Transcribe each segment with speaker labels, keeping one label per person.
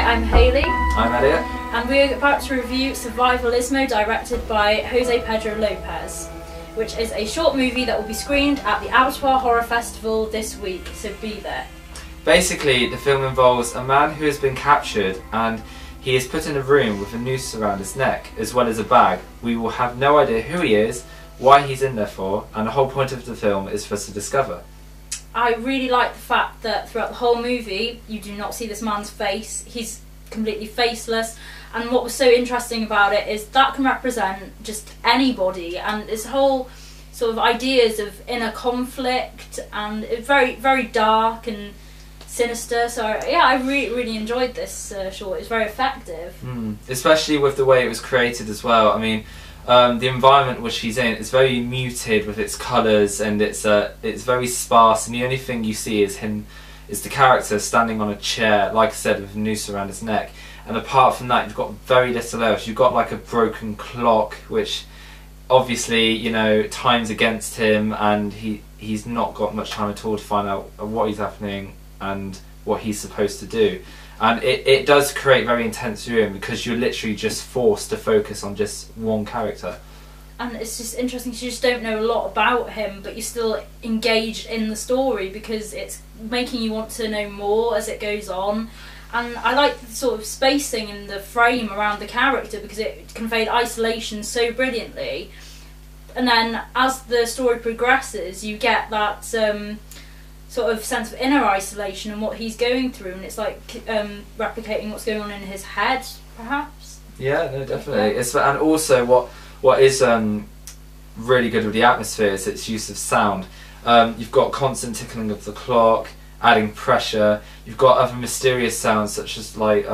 Speaker 1: I'm Hayley.
Speaker 2: I'm Elliot.
Speaker 1: And we're about to review Survivalismo, directed by Jose Pedro Lopez, which is a short movie that will be screened at the Abattoir Horror Festival this week, so be there.
Speaker 2: Basically, the film involves a man who has been captured and he is put in a room with a noose around his neck, as well as a bag. We will have no idea who he is, why he's in there for, and the whole point of the film is for us to discover.
Speaker 1: I really like the fact that throughout the whole movie you do not see this man's face. He's completely faceless, and what was so interesting about it is that can represent just anybody, and this whole sort of ideas of inner conflict, and it's very, very dark and sinister. So yeah, I really enjoyed this short. It's very effective.
Speaker 2: Especially with the way it was created as well. I mean, the environment which he's in is very muted with its colours, and it's very sparse, and the only thing you see is the character standing on a chair, like I said, with a noose around his neck. And apart from that, you've got very little else. You've got like a broken clock, which obviously, you know, time's against him, and he's not got much time at all to find out what is happening and what he's supposed to do. And it does create very intense viewing because you're literally just forced to focus on just one character.
Speaker 1: And it's just interesting, you just don't know a lot about him, but you're still engaged in the story because it's making you want to know more as it goes on. And I like the sort of spacing and the frame around the character because it conveyed isolation so brilliantly. And then as the story progresses, you get that sort of sense of inner isolation and what he's going through, and it's like replicating what's going on in his head, perhaps.
Speaker 2: Yeah, no, definitely. And also what is really good with the atmosphere is its use of sound. You've got constant tickling of the clock, adding pressure. You've got other mysterious sounds such as like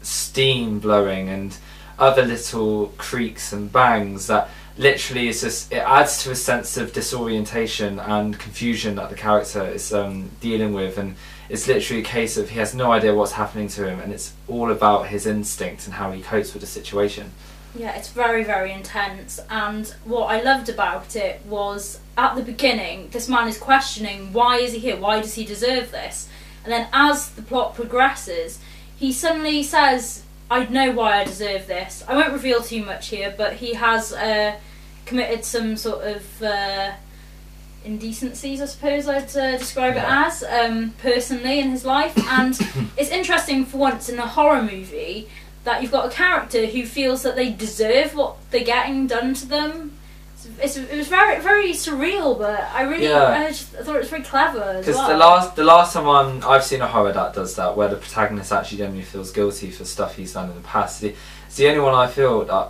Speaker 2: steam blowing and other little creaks and bangs that literally is just, it adds to a sense of disorientation and confusion that the character is dealing with, and it's literally a case of he has no idea what's happening to him, and it's all about his instinct and how he copes with the situation.
Speaker 1: Yeah, it's very, very intense, and what I loved about it was at the beginning this man is questioning, why is he here, why does he deserve this? And then as the plot progresses, he suddenly says, I know why I deserve this. I won't reveal too much here, but he has committed some sort of indecencies, I suppose I'd describe it as, personally in his life. And it's interesting for once in a horror movie that you've got a character who feels that they deserve what they're getting done to them. It was very, very surreal, but I thought it was very clever as well.
Speaker 2: Because the last time I've seen a horror that does that, where the protagonist actually genuinely feels guilty for stuff he's done in the past, it's the only one I feel that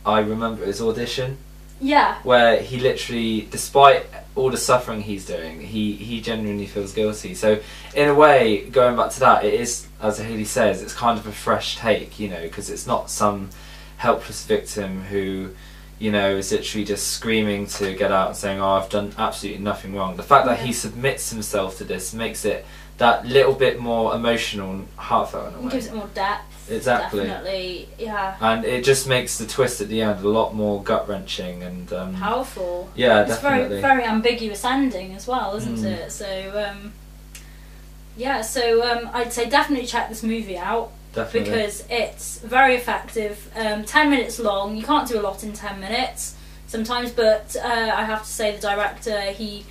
Speaker 2: I remember is Audition.
Speaker 1: Yeah. Where
Speaker 2: he literally, despite all the suffering he's doing, he genuinely feels guilty. So in a way, going back to that, it is, as Hayley says, it's kind of a fresh take, you know, because it's not some helpless victim who, you know, is literally just screaming to get out and saying, oh, I've done absolutely nothing wrong. The fact that he submits himself to this makes it that little bit more emotional and heartfelt in a way.
Speaker 1: It gives it more depth.
Speaker 2: Exactly.
Speaker 1: Definitely, yeah.
Speaker 2: And it just makes the twist at the end a lot more gut-wrenching and
Speaker 1: powerful.
Speaker 2: Yeah,
Speaker 1: it's
Speaker 2: definitely.
Speaker 1: It's very ambiguous ending as well, isn't it? So yeah, so I'd say definitely check this movie out.
Speaker 2: Definitely.
Speaker 1: Because it's very effective. 10 minutes long. You can't do a lot in 10 minutes sometimes, but I have to say the director, he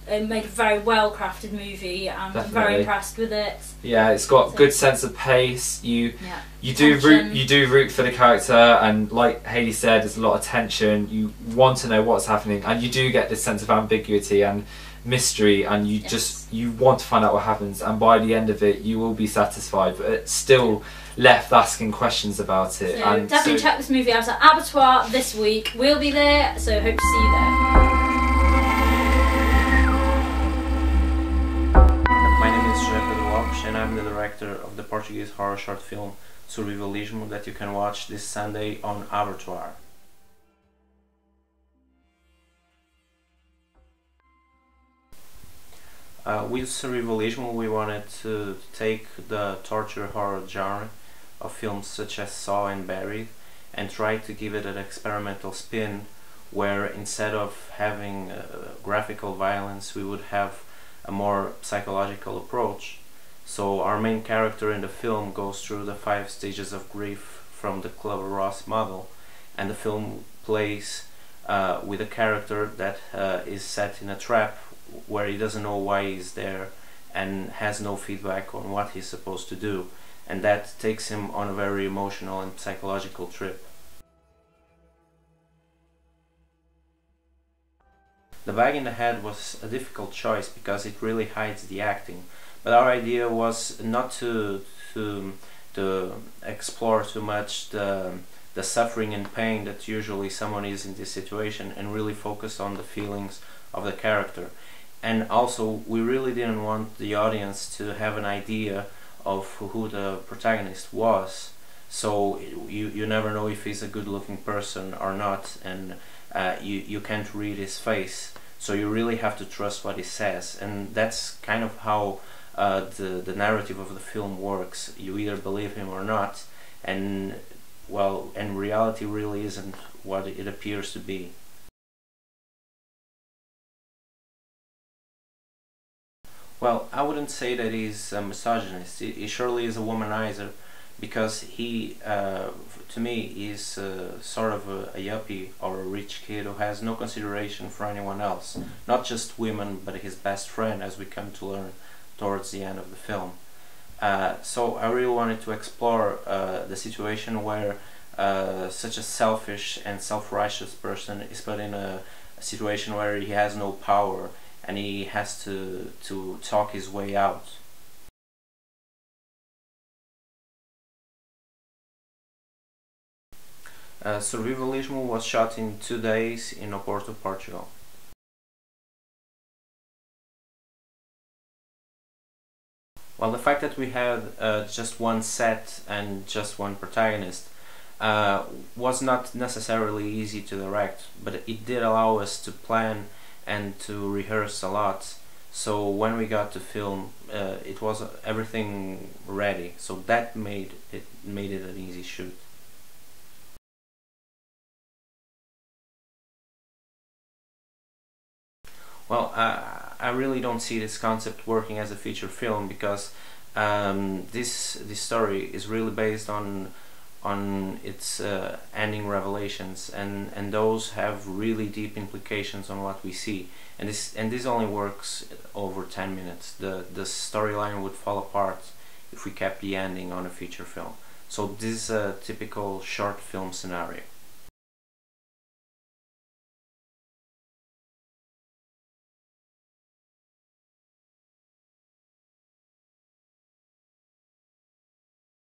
Speaker 1: made a very well crafted movie, and I'm very impressed with it.
Speaker 2: Yeah, it's got good sense of pace. You do root for the character, and like Hayley said, there's a lot of tension. You want to know what's happening, and you do get this sense of ambiguity and mystery, and you want to find out what happens, and by the end of it you will be satisfied, but it's still left asking questions about it.
Speaker 1: So
Speaker 2: and
Speaker 1: definitely check this movie out at Abattoir this week. We'll be there, so hope to see you there.
Speaker 3: And I'm the director of the Portuguese horror short film Survivalismo that you can watch this Sunday on Abattoir. With Survivalismo we wanted to take the torture horror genre of films such as Saw and Buried and try to give it an experimental spin where instead of having graphical violence we would have a more psychological approach. So our main character in the film goes through the 5 stages of grief from the Club-Ross model, and the film plays with a character that is set in a trap where he doesn't know why he's there and has no feedback on what he's supposed to do, and that takes him on a very emotional and psychological trip. The Bag in the Head was a difficult choice because it really hides the acting, but our idea was not to explore too much the suffering and pain that usually someone is in this situation, and really focus on the feelings of the character. And also, we really didn't want the audience to have an idea of who the protagonist was, so you never know if he's a good looking person or not, and you can't read his face, so you really have to trust what he says. And that's kind of how the narrative of the film works. You either believe him or not, and well, and reality really isn't what it appears to be. Well, I wouldn't say that he's a misogynist. He surely is a womanizer, because he, to me, is sort of a yuppie or a rich kid who has no consideration for anyone else. Not just women, but his best friend, as we come to learn towards the end of the film. So I really wanted to explore the situation where such a selfish and self-righteous person is put in a situation where he has no power, and he has to talk his way out. Survivalismo was shot in 2 days in Oporto, Portugal. Well, the fact that we had just one set and just one protagonist was not necessarily easy to direct, but it did allow us to plan and to rehearse a lot. So when we got to film, it was everything ready. So that made it an easy shoot. Well, I really don't see this concept working as a feature film, because this story is really based on its ending revelations, and those have really deep implications on what we see, and this only works over 10 minutes. The storyline would fall apart if we kept the ending on a feature film. So this is a typical short film scenario.